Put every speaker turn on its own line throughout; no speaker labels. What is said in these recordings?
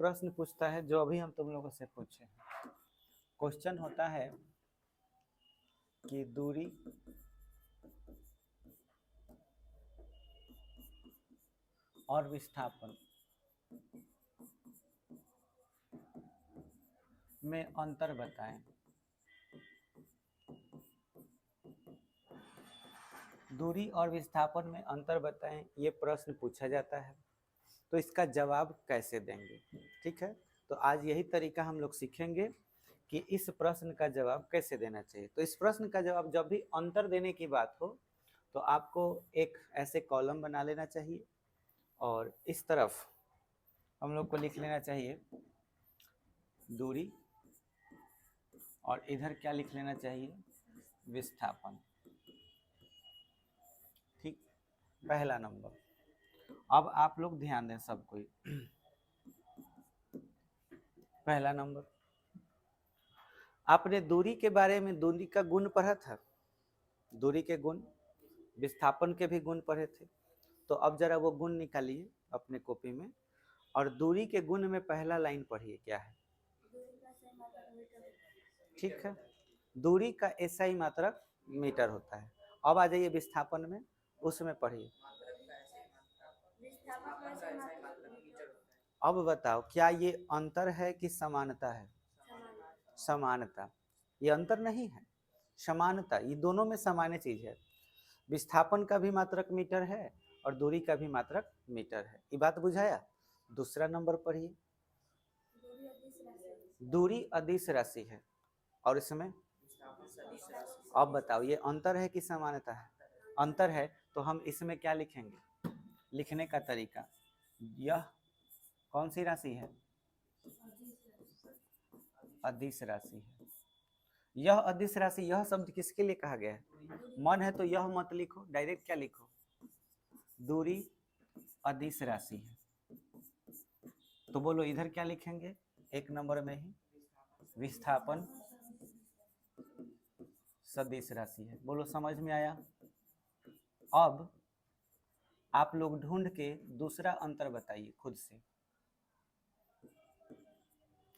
प्रश्न पूछता है जो अभी हम तुम लोगों से पूछे। क्वेश्चन होता है कि दूरी और विस्थापन में अंतर बताएं। दूरी और विस्थापन में अंतर बताएं, ये प्रश्न पूछा जाता है, तो इसका जवाब कैसे देंगे। ठीक है, तो आज यही तरीका हम लोग सीखेंगे कि इस प्रश्न का जवाब कैसे देना चाहिए। तो इस प्रश्न का जवाब जब भी अंतर देने की बात हो तो आपको एक ऐसे कॉलम बना लेना चाहिए और इस तरफ हम लोग को लिख लेना चाहिए दूरी और इधर क्या लिख लेना चाहिए, विस्थापन। ठीक, पहला नंबर। अब आप लोग ध्यान दें सब कोई। पहला नंबर, आपने दूरी के बारे में दूरी का गुण पढ़ा था, दूरी के गुण, विस्थापन के भी गुण पढ़े थे। तो अब जरा वो गुण निकालिए अपने कॉपी में और दूरी के गुण में पहला लाइन पढ़िए, क्या है। ठीक है, दूरी का एसआई मात्रक मीटर होता है। अब आ जाइए विस्थापन में, उसमें पढ़िए। अब बताओ क्या ये अंतर है कि समानता है। समानता, ये अंतर नहीं है, समानता। ये दोनों में सामान्य चीज है। विस्थापन का भी मात्रक मीटर है और दूरी का भी मात्रक मीटर है। ये बात बुझाया। दूसरा नंबर पढ़िए, दूरी अदिश राशि है और इसमें, अब बताओ ये अंतर है कि समानता है। अंतर है तो हम इसमें क्या लिखेंगे, लिखने का तरीका, यह कौन सी राशि है, अदिश राशि है। यह अदिश राशि, यह शब्द किसके लिए कहा गया है, मन है तो यह मत लिखो, डायरेक्ट क्या लिखो, दूरी अदिश राशि है। तो बोलो इधर क्या लिखेंगे, एक नंबर में ही विस्थापन सदिश राशि है। बोलो समझ में आया। अब आप लोग ढूंढ के दूसरा अंतर बताइए खुद से।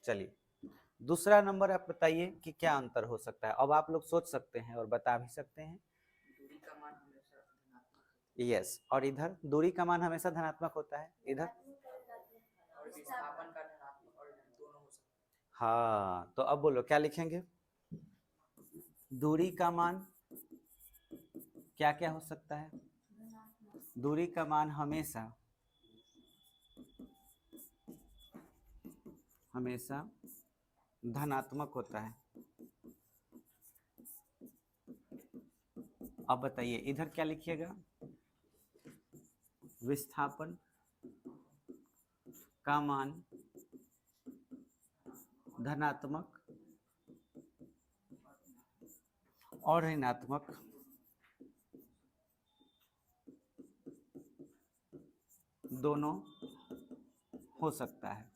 चलिए दूसरा नंबर आप बताइए कि क्या अंतर हो सकता है। अब आप लोग सोच सकते हैं और बता भी सकते हैं।
दूरी का मान हमेशा धनात्मक,
यस, और इधर दूरी का मान हमेशा धनात्मक होता है, इधर
और विस्थापन का धनात्मक और दोनों हो सकते हैं।
हाँ, तो अब बोलो क्या लिखेंगे, दूरी का मान क्या क्या हो सकता है, दूरी का मान हमेशा हमेशा धनात्मक होता है। अब बताइए इधर क्या लिखिएगा, विस्थापन का मान धनात्मक और ऋणात्मक दोनों हो सकता है।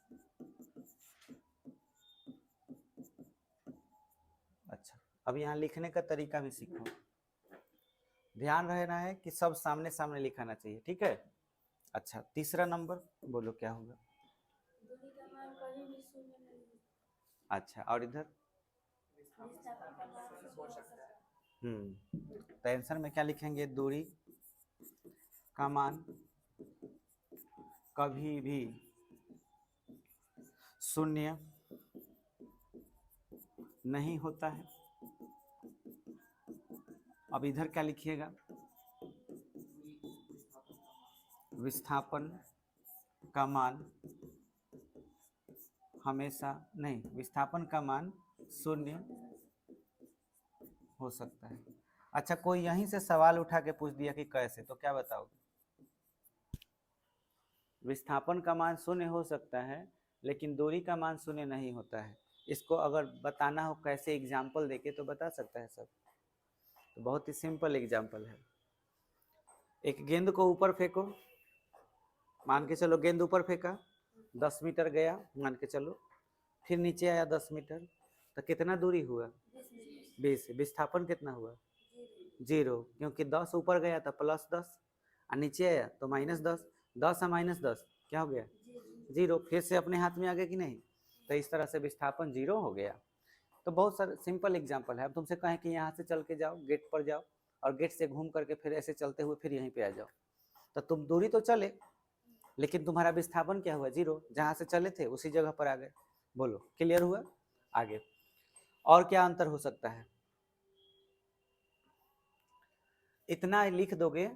अच्छा, अब यहाँ लिखने का तरीका भी सीखो। ध्यान रहना है कि सब सामने सामने लिखाना चाहिए, ठीक है। अच्छा, तीसरा नंबर बोलो क्या होगा,
दूरी का मान कभी भी शून्य नहीं है।
अच्छा, और इधर
विस्थापन का मान शून्य हो सकता है।
तो आंसर में क्या लिखेंगे, दूरी का मान कभी भी शून्य नहीं होता है। अब इधर क्या लिखिएगा, विस्थापन का मान हमेशा नहीं, विस्थापन का मान शून्य हो सकता है। अच्छा, कोई यहीं से सवाल उठा के पूछ दिया कि कैसे, तो क्या बताओगे, विस्थापन का मान शून्य हो सकता है लेकिन दूरी का मान शून्य नहीं होता है। इसको अगर बताना हो कैसे एग्जाम्पल देके तो बता सकता है सब। तो बहुत ही सिंपल एग्जाम्पल है, एक गेंद को ऊपर फेंको, मान के चलो गेंद ऊपर फेंका, 10 मीटर गया मान के चलो, फिर नीचे आया 10 मीटर, तो कितना दूरी हुआ, 20। विस्थापन कितना हुआ, 0, क्योंकि 10 ऊपर गया था +10 और नीचे आया तो -10, 10 और -10 क्या हो गया, जीरो, फिर से अपने हाथ में आ गया कि नहीं, तो इस तरह से विस्थापन जीरो हो गया। तो बहुत सारे सिंपल एग्जांपल है। अब तुमसे कहें कि यहाँ से चल के जाओ, गेट पर जाओ, और गेट से घूम करके फिर ऐसे चलते हुए फिर यहीं पे आ जाओ, तो तुम दूरी तो चले, लेकिन तुम्हारा विस्थापन क्या हुआ, जीरो। जहाँ से चले थे उसी जगह पर आ गए। बोलो, क्लियर हुआ? आगे और क्या अंतर हो सकता है? इतना लिख दोगे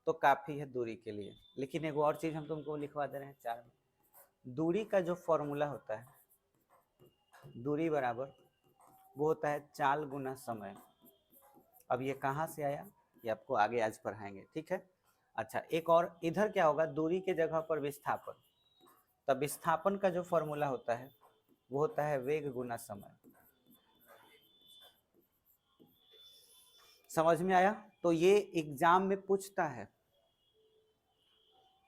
तो काफी है दूरी के लिए, लेकिन एक और चीज हम तुमको लिखवा दे रहे हैं 4 में। दूरी का जो फॉर्मूला होता है, दूरी बराबर वो होता है चाल गुना समय। अब ये कहाँ से आया, ये आपको आगे आज पढ़ाएंगे, ठीक है। अच्छा, एक और इधर क्या होगा, दूरी के जगह पर विस्थापन। तब विस्थापन का जो फॉर्मूला होता है वो होता है वेग गुना समय। समझ में आया? तो ये एग्जाम में पूछता है,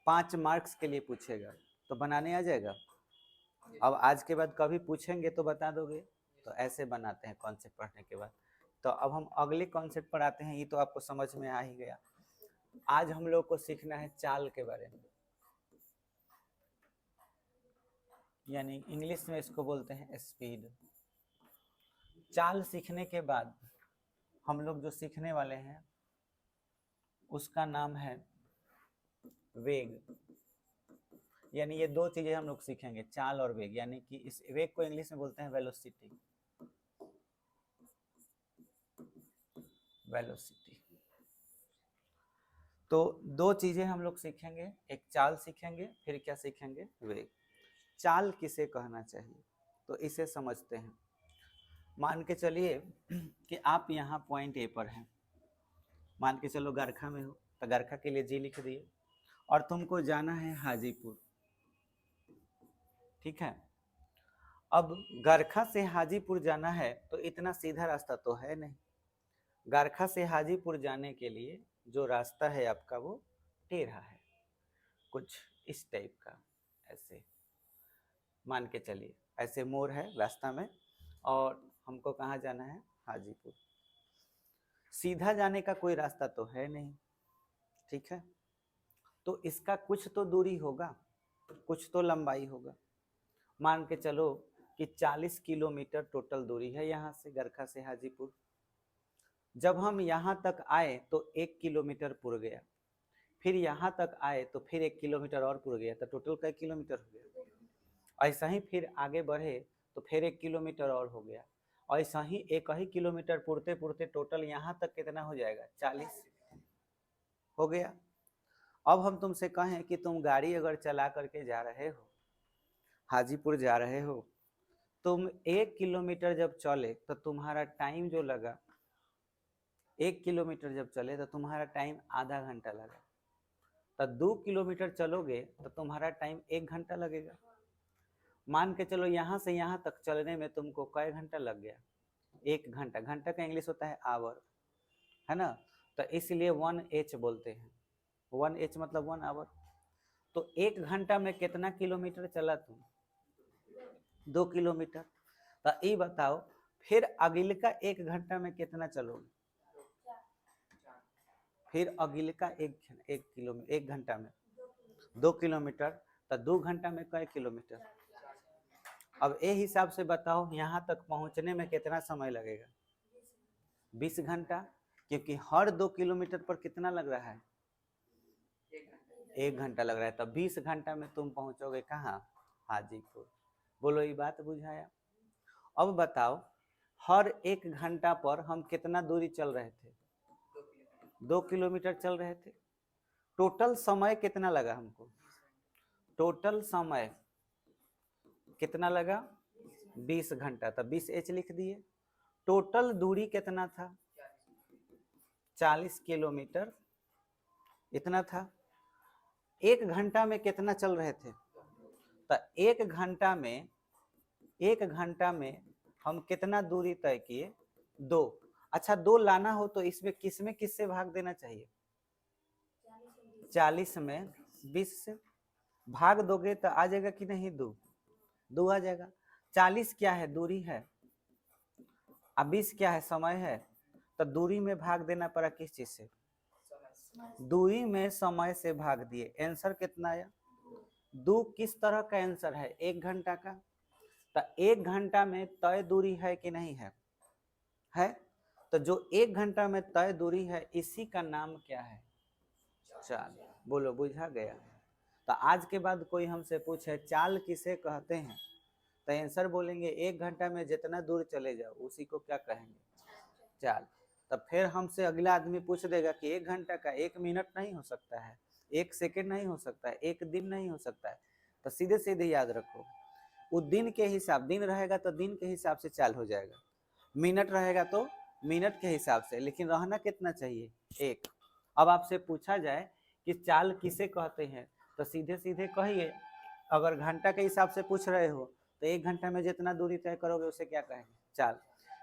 5 मार्क्स के लिए पूछेगा, तो बनाने आ जाएगा। अब आज के बाद कभी पूछेंगे तो बता दोगे। तो ऐसे बनाते हैं कॉन्सेप्ट पढ़ने के बाद। तो अब हम अगले कॉन्सेप्ट पर आते हैं। ये तो आपको समझ में आ ही गया। आज हम लोग को सीखना है चाल के बारे में, यानी इंग्लिश में इसको बोलते हैं स्पीड। चाल सीखने के बाद हम लोग जो सीखने वाले हैं उसका नाम है वेग। यानी ये दो चीजें हम लोग सीखेंगे, चाल और वेग। यानी कि इस वेग को इंग्लिश में बोलते हैं वेलोसिटी। वेलोसिटी। तो दो चीजें हम लोग सीखेंगे, एक चाल सीखेंगे, फिर क्या सीखेंगे, वेग। चाल किसे कहना चाहिए, तो इसे समझते हैं। मान के चलिए कि आप यहाँ पॉइंट ए पर हैं, मान के चलो गरखा में हो, तो गरखा के लिए जी लिख दिए, और तुमको जाना है हाजीपुर, ठीक है। अब गरखा से हाजीपुर जाना है तो इतना सीधा रास्ता तो है नहीं। गरखा से हाजीपुर जाने के लिए जो रास्ता है आपका वो टेढ़ा है, कुछ इस टाइप का। ऐसे मान के चलिए, ऐसे मोड़ है रास्ता में, और हमको कहाँ जाना है, हाजीपुर। सीधा जाने का कोई रास्ता तो है नहीं, ठीक है। तो इसका कुछ तो दूरी होगा, कुछ तो लंबाई होगा। मान के चलो कि 40 किलोमीटर टोटल दूरी है यहाँ से, गरखा से हाजीपुर। जब हम यहाँ तक आए तो 1 किलोमीटर पुर गया, फिर यहाँ तक आए तो फिर 1 किलोमीटर और पुर गया, तो टोटल कई किलोमीटर हो गया। ऐसा ही फिर आगे बढ़े तो फिर 1 किलोमीटर और हो गया। ऐसा ही 1 ही किलोमीटर पुरते पुरते टोटल यहाँ तक कितना हो जाएगा, 40 हो गया। अब हम तुमसे कहें कि तुम गाड़ी अगर चला करके जा रहे हो, हाजीपुर जा रहे हो, तुम 1 किलोमीटर जब चले तो तुम्हारा टाइम जो लगा, 1 किलोमीटर जब चले तो तुम्हारा टाइम आधा घंटा लगा। तो 2 किलोमीटर चलोगे तो तुम्हारा टाइम 1 घंटा लगेगा। मान के चलो यहाँ से यहाँ तक चलने में तुमको कै घंटा लग गया, 1 घंटा। घंटा का इंग्लिश होता है आवर, है ना। तो इसलिए 1h बोलते हैं, 1h मतलब 1 आवर। तो 1 घंटा में कितना किलोमीटर चला तुम, 2 किलोमीटर। तो ये बताओ फिर अगिल का 1 घंटा में कितना चलोगे, फिर अगिल का 1 घंटा में 2 किलोमीटर। तो 2 घंटा में कै किलोमीटर। अब ये हिसाब से बताओ यहाँ तक पहुँचने में कितना समय लगेगा, 20 घंटा। क्योंकि हर 2 किलोमीटर पर कितना लग रहा है, 1 घंटा लग रहा है। तब 20 घंटा में तुम पहुँचोगे कहाँ, हाजीपुर। बोलो ये बात बुझाया? अब बताओ हर 1 घंटा पर हम कितना दूरी चल रहे थे, 2 किलोमीटर चल रहे थे। टोटल समय कितना लगा हमको, टोटल समय कितना लगा, 20 घंटा। तब 20h लिख दिए। टोटल दूरी कितना था, 40 किलोमीटर, इतना था। 1 घंटा में कितना चल रहे थे, तो 1 घंटा में हम कितना दूरी तय किए, 2। अच्छा 2 लाना हो तो इसमें किससे भाग देना चाहिए, 40 में 20 से भाग दोगे तो आ जाएगा कि नहीं, 2 आ जाएगा। 40 क्या है, दूरी है, अब 20 क्या है, समय है। तो दूरी में भाग देना पड़ा किस चीज से, दूरी में समय से भाग दिए। आंसर कितना आया, दो किस तरह का आंसर है, 1 घंटा का। तो 1 घंटा में तय दूरी है कि नहीं है। तो जो 1 घंटा में तय दूरी है इसी का नाम क्या है, चाल। बोलो बुझा गया। तो आज के बाद कोई हमसे पूछे चाल किसे कहते हैं, तो आंसर बोलेंगे 1 घंटा में जितना दूर चले जाओ उसी को क्या कहेंगे, चाल। तब फिर हमसे अगला आदमी पूछ देगा कि 1 घंटा का 1 मिनट नहीं हो सकता है, 1 सेकेंड नहीं हो सकता है, 1 दिन नहीं हो सकता है। तो सीधे सीधे याद रखो, वो दिन के हिसाब, दिन रहेगा तो दिन के हिसाब से चाल हो जाएगा, मिनट रहेगा तो मिनट के हिसाब से, लेकिन रहना कितना चाहिए, 1। अब आपसे पूछा जाए कि चाल किसे कहते हैं, तो सीधे सीधे कहिए। अगर घंटा के हिसाब से पूछ रहे हो तो 1 घंटा में जितना दूरी तय करोगे उसे क्या कहेंगे, चाल।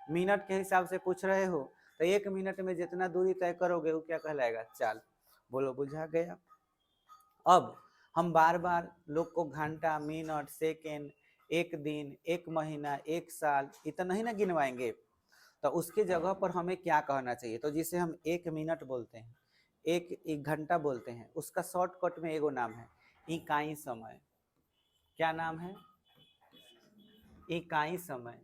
मिनट के हिसाब से पूछ रहे हो तो 1 मिनट में जितना दूरी तय करोगे वो क्या कहलाएगा, चाल। बोलो बुझा गया। अब हम बार बार लोग को घंटा, मिनट, सेकेंड, 1 दिन, 1 महीना, 1 साल इतना ही ना गिनवाएंगे। तो उसके जगह पर हमें क्या कहना चाहिए, तो जिसे हम 1 मिनट बोलते हैं, एक घंटा बोलते हैं, उसका शॉर्टकट में एगो नाम है इकाई समय। क्या नाम है, इकाई समय।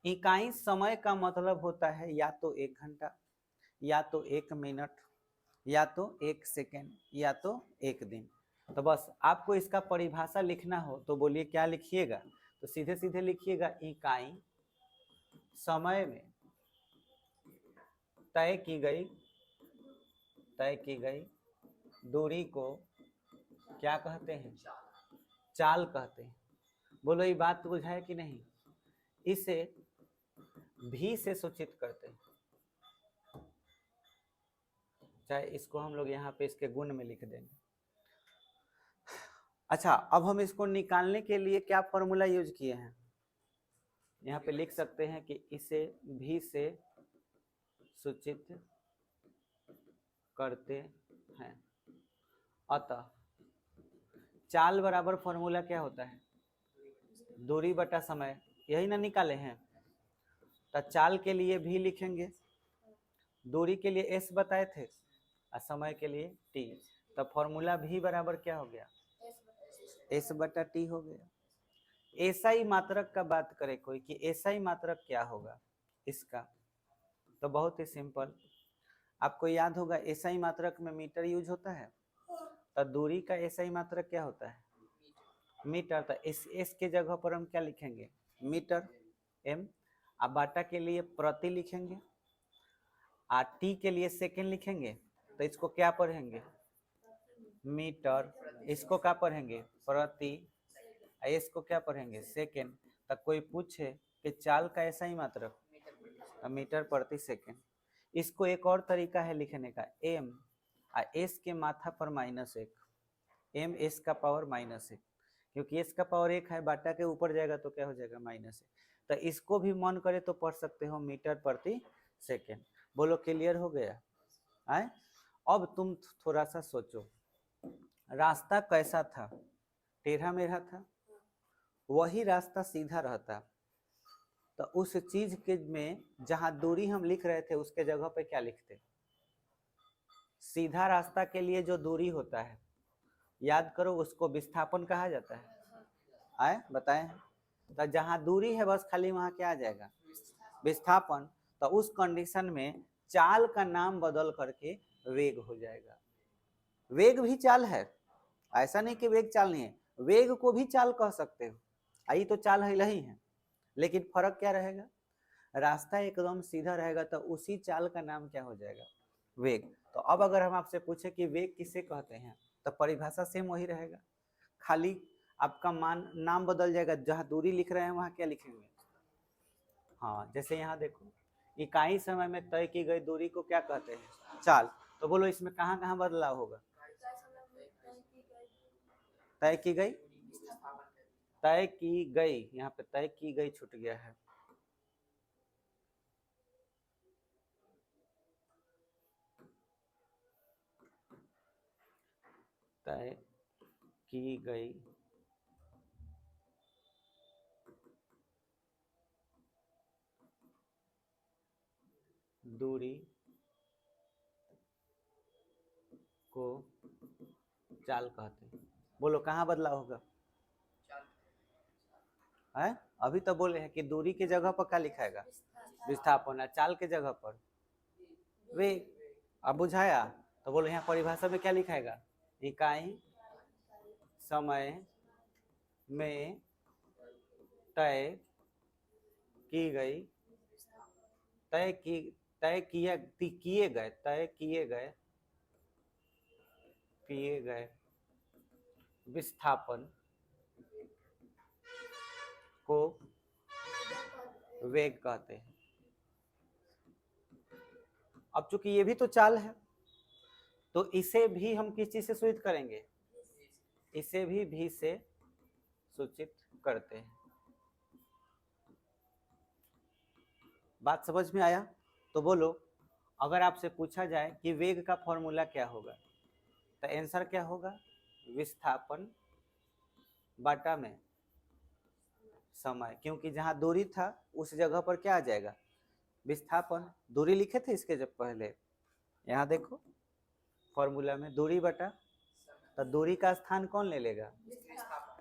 इकाई समय का मतलब होता है या तो 1 घंटा, या तो 1 मिनट, या तो 1 सेकेंड, या तो 1 दिन। तो बस आपको इसका परिभाषा लिखना हो तो बोलिए क्या लिखिएगा, तो सीधे सीधे लिखिएगा इकाई समय में तय की गई दूरी को क्या कहते हैं, चाल कहते हैं। बोलो ये बात बुझाए कि नहीं। इसे भी से सूचित करते हैं, चाहे इसको हम लोग यहाँ पे इसके गुण में लिख देंगे। अच्छा, अब हम इसको निकालने के लिए क्या फॉर्मूला यूज किए हैं, यहाँ पे लिख सकते हैं कि इसे भी से सूचित करते हैं। अतः चाल बराबर फॉर्मूला क्या होता है, दूरी बटा समय, यही ना निकाले हैं। तो चाल के लिए भी लिखेंगे, दूरी के लिए एस बताए थे और समय के लिए टी। तो फॉर्मूला भी बराबर क्या हो गया, एस बटा टी हो गया। एसआई मात्रक का बात करें कोई कि एसआई मात्रक क्या होगा इसका, तो बहुत ही सिंपल, आपको याद होगा एसआई मात्रक में मीटर यूज होता है। तो दूरी का एसआई मात्रक क्या होता है, मीटर। तो एस के जगह पर हम क्या लिखेंगे, मीटर, एम। अब बाटा के लिए प्रति लिखेंगे, और टी के लिए सेकेंड लिखेंगे। तो इसको क्या पढ़ेंगे, मीटर। इसको क्या पढ़ेंगे, प्रति। इसको क्या पढ़ेंगे, सेकेंड। तक कोई पूछे कि चाल का ऐसा ही मात्रक, मीटर प्रति सेकेंड। इसको एक और तरीका है लिखने का, एम और एस के माथा पर -1, एम एस का पावर -1, क्योंकि एस का पावर 1 है, बाटा के ऊपर जाएगा तो क्या हो जाएगा, -1। तो इसको भी मन करे तो पढ़ सकते हो मीटर प्रति सेकेंड। बोलो क्लियर हो गया है। अब तुम थोड़ा सा सोचो, रास्ता कैसा था, टेढ़ा मेढ़ा था, वही रास्ता सीधा रहता। तो उस चीज के में जहां दूरी हम लिख रहे थे उसके जगह पे क्या लिखते, सीधा रास्ता के लिए जो दूरी होता है, याद करो उसको विस्थापन कहा जाता है। आए बताएं, तो जहां दूरी है बस खाली वहां क्या आ जाएगा, विस्थापन। तो उस कंडीशन में चाल का नाम बदल करके वेग हो जाएगा। वेग भी चाल है, ऐसा नहीं कि वेग चाल नहीं है, वेग को भी चाल कह सकते हो, आई तो चाल है ही है, लेकिन फर्क क्या रहेगा, रास्ता एकदम सीधा रहेगा तो उसी चाल का नाम क्या हो जाएगा, वेग। तो अब अगर हम आपसे पूछे कि वेग किसे कहते हैं, तो परिभाषा सेम वही रहेगा, खाली आपका नाम बदल जाएगा, जहां दूरी लिख रहे हैं वहां क्या लिखेंगे। हाँ, जैसे यहाँ देखो, इकाई समय में तय की गई दूरी को क्या कहते हैं, चाल। तो बोलो इसमें कहाँ कहाँ बदलाव होगा, तय की गई, तय की गई, यहाँ पे तय की गई छूट गया है। तय की गई दूरी को चाल कहते हैं। बोलो कहाँ बदलाव होगा, है? अभी तो बोले हैं कि दूरी के जगह पर क्या लिखाएगा? विस्थापन। और चाल के जगह पर वेग। अब बुझाया? तो बोले यहाँ परिभाषा में क्या लिखाएगा? इकाई समय में तय की गई, तय किए गए विस्थापन को वेग कहते हैं। अब चूंकि ये भी तो चाल है, तो इसे भी हम किस चीज से सूचित करेंगे? इसे भी भी से सूचित करते हैं। बात समझ में आया? तो बोलो, अगर आपसे पूछा जाए कि वेग का फॉर्मूला क्या होगा, तो आंसर क्या होगा? विस्थापन बाटा में समय। क्योंकि जहां दूरी था उस जगह पर क्या आ जाएगा? विस्थापन। दूरी लिखे थे इसके जब पहले, यहाँ देखो फॉर्मूला में दूरी बटा, तो दूरी का स्थान कौन ले लेगा?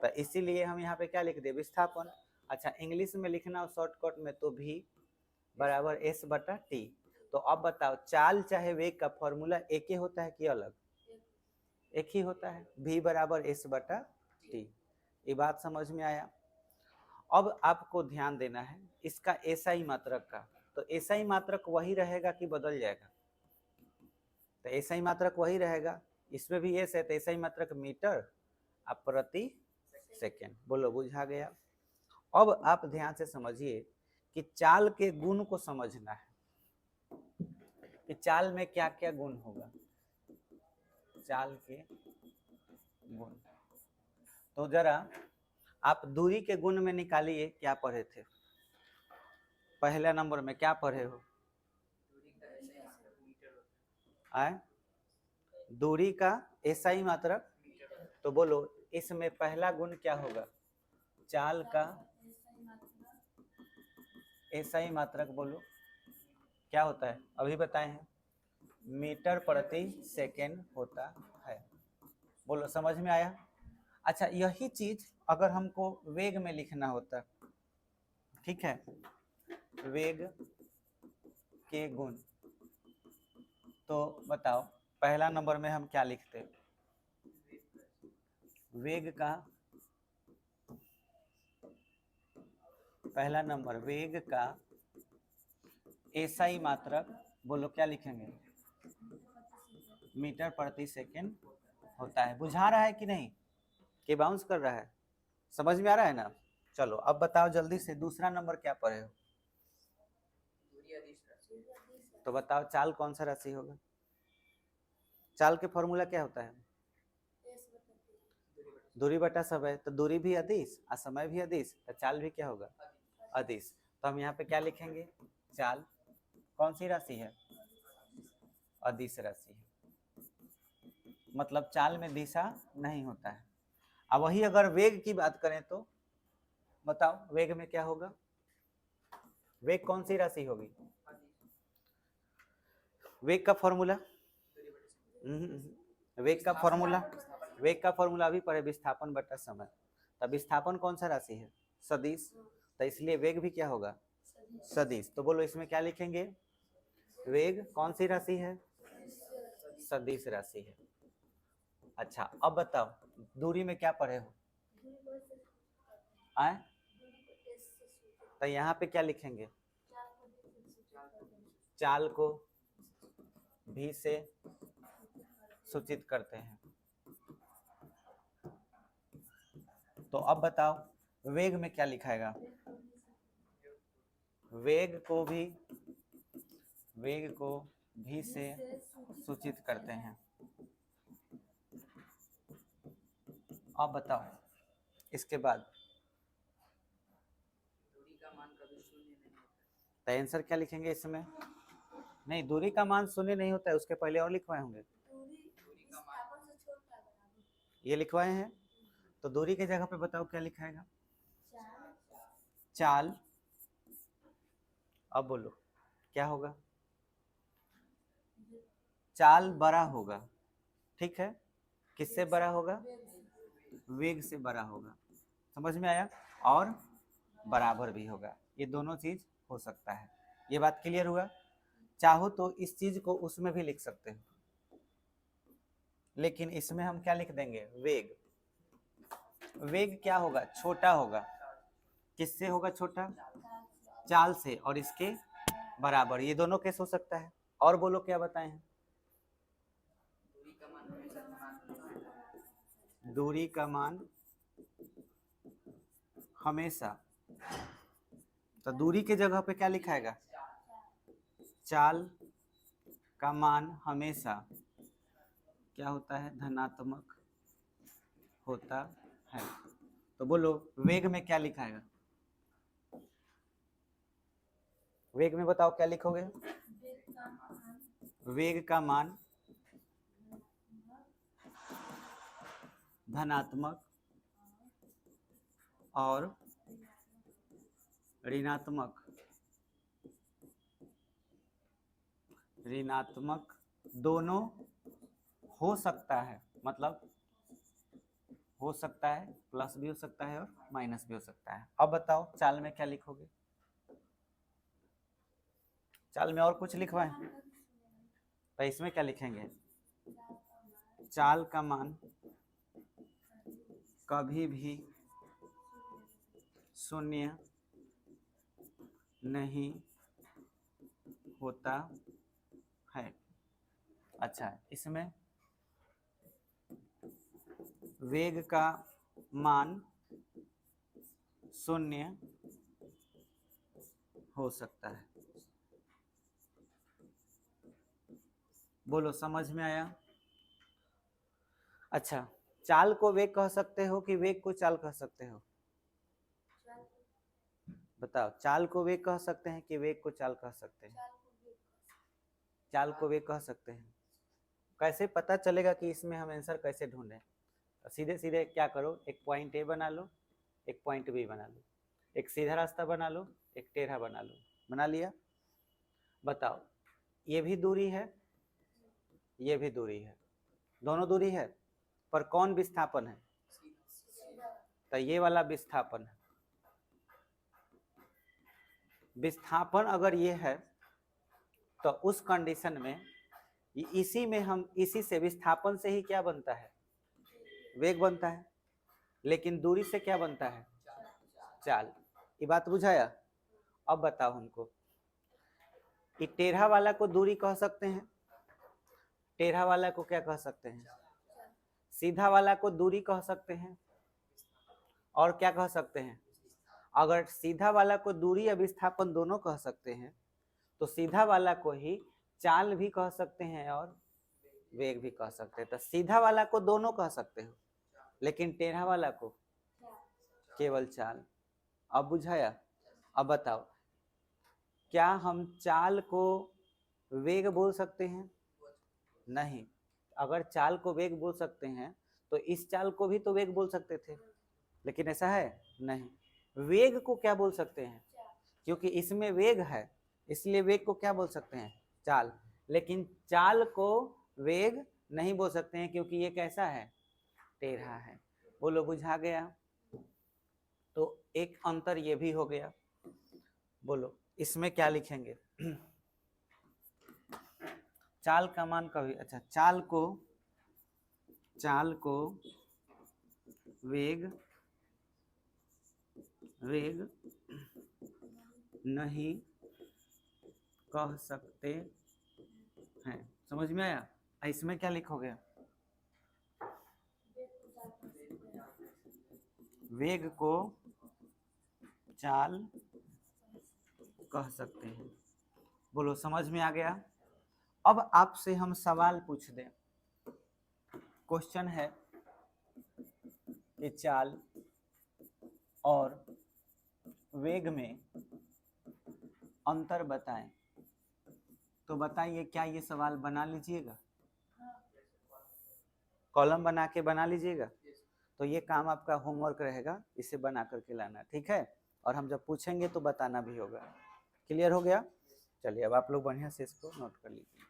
तो इसीलिए हम यहाँ पे क्या लिख दे? विस्थापन। अच्छा, इंग्लिश में लिखना हो शॉर्टकट में तो भी बराबर एस बटा टी। तो अब बताओ, चाल चाहे वेग का फॉर्मूला एक ही होता है कि अलग? एक ही होता है, v बराबर एस बटा टी। ये बात समझ में आया? अब आपको ध्यान देना है इसका एसआई मात्रक का। तो एसआई मात्रक वही रहेगा कि बदल जाएगा? तो एसआई मात्रक वही रहेगा, इसमें भी एस है, तो एसआई मात्रक मीटर प्रति सेकेंड। बोलो, बुझा गया? अब आप ध्यान से समझिए कि चाल के गुण को समझना है कि चाल में क्या क्या गुण होगा। चाल के गुण, तो जरा आप दूरी के गुण में निकालिए, क्या पढ़े थे? पहला नंबर में क्या पढ़े हो? आए? दूरी का एसआई मात्रक। तो बोलो, इसमें पहला गुण क्या होगा? चाल का एसआई मात्रक। बोलो क्या होता है? अभी बताए हैं, मीटर प्रति सेकेंड होता है। बोलो, समझ में आया? अच्छा, यही चीज अगर हमको वेग में लिखना होता, ठीक है, वेग के गुण, तो बताओ पहला नंबर में हम क्या लिखते? वेग का पहला नंबर, वेग का एसआई मात्रक। बोलो क्या लिखेंगे? मीटर प्रति सेकेंड होता है। बुझा रहा है कि नहीं? कि बाउंस कर रहा है? समझ में आ रहा है ना? चलो अब बताओ जल्दी से, दूसरा नंबर क्या पढ़े हो? तो बताओ चाल कौन सा राशि होगा? चाल के फॉर्मूला क्या होता है? दूरी बटा समय। तो दूरी भी अदिश और समय भी अदिश, तो चाल भी क्या होगा? अदिश। तो हम यहाँ पे क्या लिखेंगे? चाल कौन सी राशि है? अदिश राशि है। मतलब चाल में दिशा नहीं होता है। अब वही अगर वेग की बात करें तो बताओ वेग में क्या होगा? वेग कौन सी राशि होगी? वेग का फॉर्मूला, वेग का फॉर्मूला अभी पढ़े, विस्थापन बटा समय। तब विस्थापन कौन सा राशि है? सदिश। तो इसलिए वेग भी क्या होगा? सदिश। तो बोलो इसमें क्या लिखेंगे? वेग कौन सी राशि है? सदिश राशि है। अच्छा, अब बताओ दूरी में क्या पढ़े हो? आए? तो यहाँ पे क्या लिखेंगे? चाल को भी से सूचित करते हैं। तो अब बताओ वेग में क्या लिखाएगा? वेग को भी से सूचित करते हैं। अब बताओ इसके बाद
दूरी का मान कभी शून्य नहीं होता।
तो आंसर क्या लिखेंगे इसमें? नहीं, दूरी का मान शून्य नहीं होता है, उसके पहले और लिखवाए होंगे। ये लिखवाए हैं, तो दूरी के जगह पे बताओ क्या लिखाएगा? चाल। अब बोलो क्या होगा? चाल बड़ा होगा, ठीक है। किससे बड़ा होगा? वेग से बड़ा होगा। समझ में आया? और बराबर भी होगा, ये दोनों चीज हो सकता है। ये बात क्लियर हुआ? चाहो तो इस चीज को उसमें भी लिख सकते हो, लेकिन इसमें हम क्या लिख देंगे? वेग। वेग क्या होगा? छोटा होगा। किससे होगा छोटा? चाल से, और इसके बराबर। ये दोनों केस हो सकता है। और बोलो क्या बताए हैं? दूरी का मान हमेशा, तो दूरी के जगह पे क्या लिखाएगा? चाल का मान हमेशा क्या होता है? धनात्मक होता है। तो बोलो वेग में क्या लिखाएगा? वेग में बताओ क्या लिखोगे? वेग का मान धनात्मक और ऋणात्मक दोनों हो सकता है। मतलब हो सकता है, प्लस भी हो सकता है और माइनस भी हो सकता है। अब बताओ चाल में क्या लिखोगे? चाल में और कुछ लिखवाएं तो इसमें क्या लिखेंगे? चाल का मान कभी भी शून्य नहीं होता है। अच्छा, इसमें वेग का मान शून्य हो सकता है। बोलो समझ में आया? अच्छा, चाल को वेग कह सकते हो कि वेग को चाल कह सकते हो? बताओ, चाल को वेग कह सकते हैं कि वेग को चाल कह सकते हैं? चाल को वेग कह सकते हैं। कैसे पता चलेगा कि इसमें हम आंसर कैसे ढूंढें? सीधे सीधे क्या करो, एक पॉइंट ए बना लो, एक पॉइंट बी बना लो, एक सीधा रास्ता बना लो, एक टेढ़ा बना लो। बना लिया? बताओ, ये भी दूरी है, ये भी दूरी है, दोनों दूरी है, पर कौन विस्थापन है? तो ये वाला विस्थापन है। विस्थापन अगर ये है तो उस कंडीशन में इसी में हम इसी से विस्थापन से ही क्या बनता है? वेग बनता है। लेकिन दूरी से क्या बनता है? चाल। ये बात बुझाया? अब बताओ हमको, कि टेढ़ा वाला को दूरी कह सकते हैं, टेढ़ा वाला को क्या कह सकते हैं? सीधा वाला को दूरी कह सकते हैं, और क्या कह सकते हैं? अगर सीधा वाला को दूरी या विस्थापन दोनों कह सकते हैं तो सीधा वाला को ही चाल भी कह सकते हैं और वेग भी कह सकते हैं। तो सीधा वाला को दोनों कह सकते हो, लेकिन टेढ़ा वाला को केवल चाल। अब बुझाया? अब बताओ, क्या हम चाल को वेग बोल सकते हैं? नहीं। अगर चाल को वेग बोल सकते हैं तो इस चाल को भी तो वेग बोल सकते थे, लेकिन ऐसा है नहीं। वेग को क्या बोल सकते हैं? क्योंकि इसमें वेग है इसलिए वेग को क्या बोल सकते हैं? चाल। लेकिन चाल को वेग नहीं बोल सकते हैं क्योंकि ये कैसा है? टेढ़ा है। बोलो बुझा गया? तो एक अंतर ये भी हो गया। बोलो इसमें क्या लिखेंगे? चाल का मान कभी, अच्छा, चाल को वेग नहीं कह सकते हैं। समझ में आया? इसमें क्या लिखोगे? वेग को चाल कह सकते हैं। बोलो समझ में आ गया? अब आपसे हम सवाल पूछ दें। क्वेश्चन है कि चाल और वेग में अंतर बताएं। तो बताइए, क्या ये सवाल बना लीजिएगा? कॉलम बना के बना लीजिएगा। तो ये काम आपका होमवर्क रहेगा, इसे बना करके लाना, ठीक है? और हम जब पूछेंगे तो बताना भी होगा। क्लियर हो गया? चलिए अब आप लोग बढ़िया से इसको नोट कर लीजिए।